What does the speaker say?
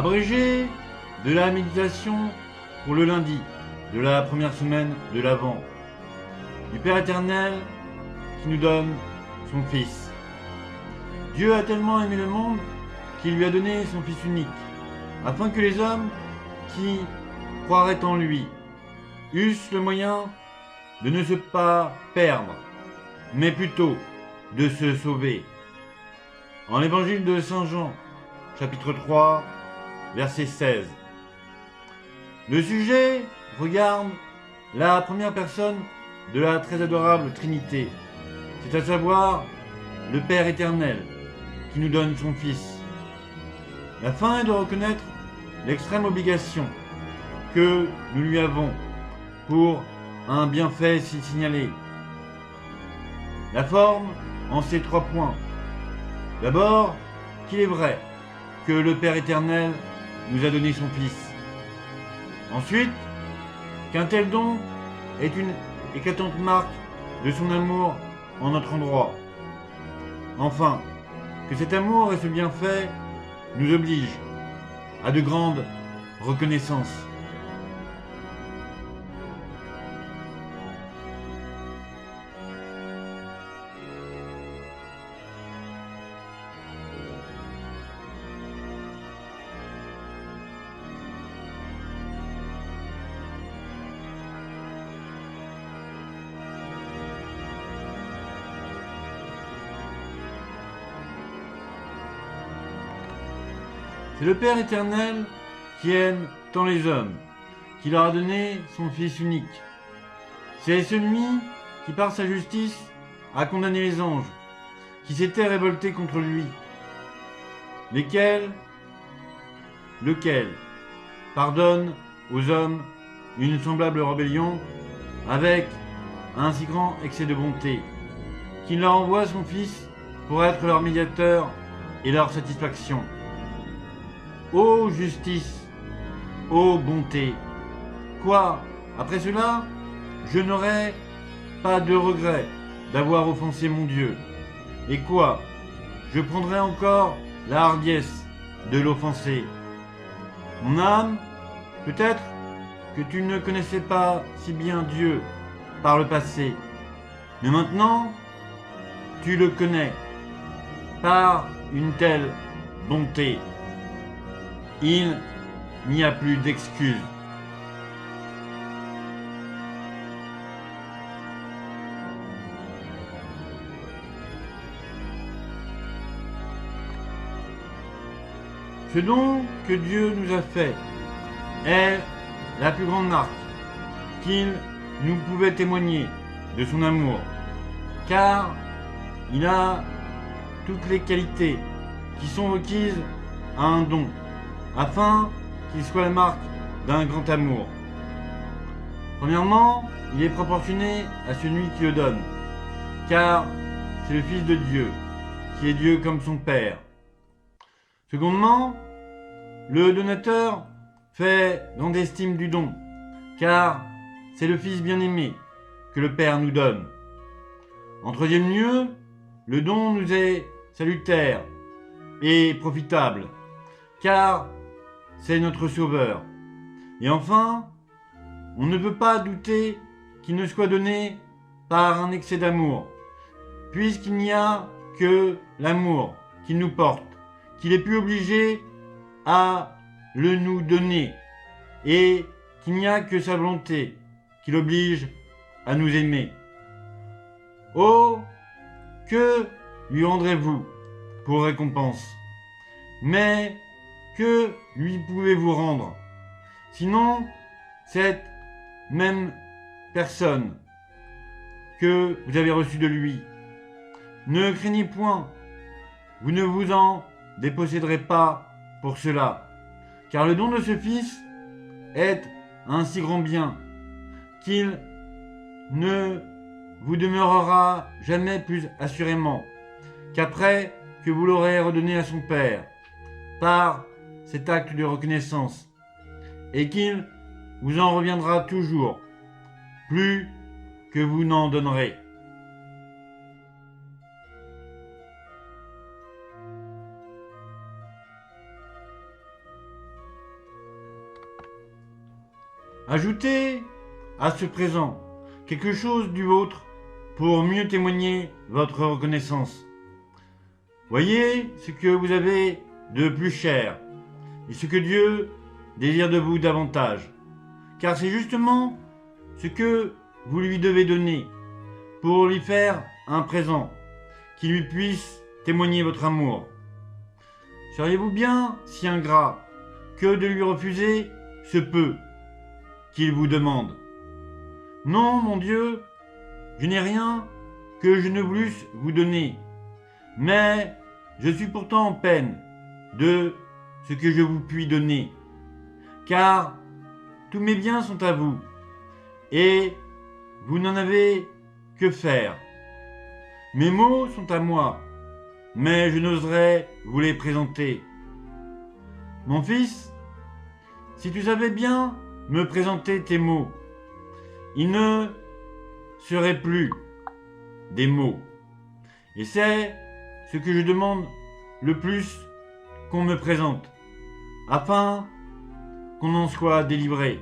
Abrégé de la méditation pour le lundi de la première semaine de l'Avent, du Père éternel qui nous donne son Fils. Dieu a tellement aimé le monde qu'il lui a donné son Fils unique, afin que les hommes qui croiraient en lui eussent le moyen de ne se pas perdre, mais plutôt de se sauver. En l'évangile de Saint Jean, chapitre 3, verset 16. Le sujet regarde la première personne de la très adorable Trinité, c'est à savoir le Père éternel qui nous donne son Fils. La fin est de reconnaître l'extrême obligation que nous lui avons pour un bienfait si signalé. La forme en ces 3 points. D'abord, qu'il est vrai que le Père éternel nous a donné son Fils. Ensuite, qu'un tel don est une éclatante marque de son amour en notre endroit. Enfin, que cet amour et ce bienfait nous obligent à de grandes reconnaissances. C'est le Père éternel qui aime tant les hommes, qui leur a donné son Fils unique. C'est celui qui, par sa justice, a condamné les anges, qui s'étaient révoltés contre lui. Lequel pardonne aux hommes une semblable rébellion avec un si grand excès de bonté, qu'il leur envoie son Fils pour être leur médiateur et leur satisfaction. Ô justice, ô bonté! Quoi, après cela, je n'aurai pas de regret d'avoir offensé mon Dieu. Et quoi, je prendrai encore la hardiesse de l'offenser. Mon âme, peut-être que tu ne connaissais pas si bien Dieu par le passé, mais maintenant, tu le connais par une telle bonté. Il n'y a plus d'excuses. Ce don que Dieu nous a fait est la plus grande marque qu'il nous pouvait témoigner de son amour, car il a toutes les qualités qui sont requises à un don, afin qu'il soit la marque d'un grand amour. Premièrement, il est proportionné à celui qui le donne, car c'est le Fils de Dieu, qui est Dieu comme son Père. Secondement, le donateur fait grande estime du don, car c'est le Fils bien-aimé que le Père nous donne. En troisième lieu, le don nous est salutaire et profitable, car c'est notre Sauveur. Et enfin, on ne peut pas douter qu'il ne soit donné par un excès d'amour, puisqu'il n'y a que l'amour qui nous porte, qu'il est plus obligé à le nous donner, et qu'il n'y a que sa volonté qui l'oblige à nous aimer. Oh, que lui rendrez-vous pour récompense? Mais que lui pouvez-vous rendre? Sinon, cette même personne que vous avez reçue de lui. Ne craignez point, vous ne vous en déposséderez pas pour cela, car le don de ce Fils est un si grand bien qu'il ne vous demeurera jamais plus assurément qu'après que vous l'aurez redonné à son Père par cet acte de reconnaissance, et qu'il vous en reviendra toujours plus que vous n'en donnerez. Ajoutez à ce présent quelque chose du vôtre pour mieux témoigner votre reconnaissance. Voyez ce que vous avez de plus cher et ce que Dieu désire de vous davantage, car c'est justement ce que vous lui devez donner pour lui faire un présent qui lui puisse témoigner votre amour. Seriez-vous bien si ingrat que de lui refuser ce peu qu'il vous demande? Non, mon Dieu, je n'ai rien que je ne voulusse vous donner, mais je suis pourtant en peine de ce que je vous puis donner, car tous mes biens sont à vous, et vous n'en avez que faire. Mes mots sont à moi, mais je n'oserais vous les présenter. Mon fils, si tu savais bien me présenter tes mots, ils ne seraient plus des mots. Et c'est ce que je demande le plus qu'on me présente, afin qu'on en soit délivré.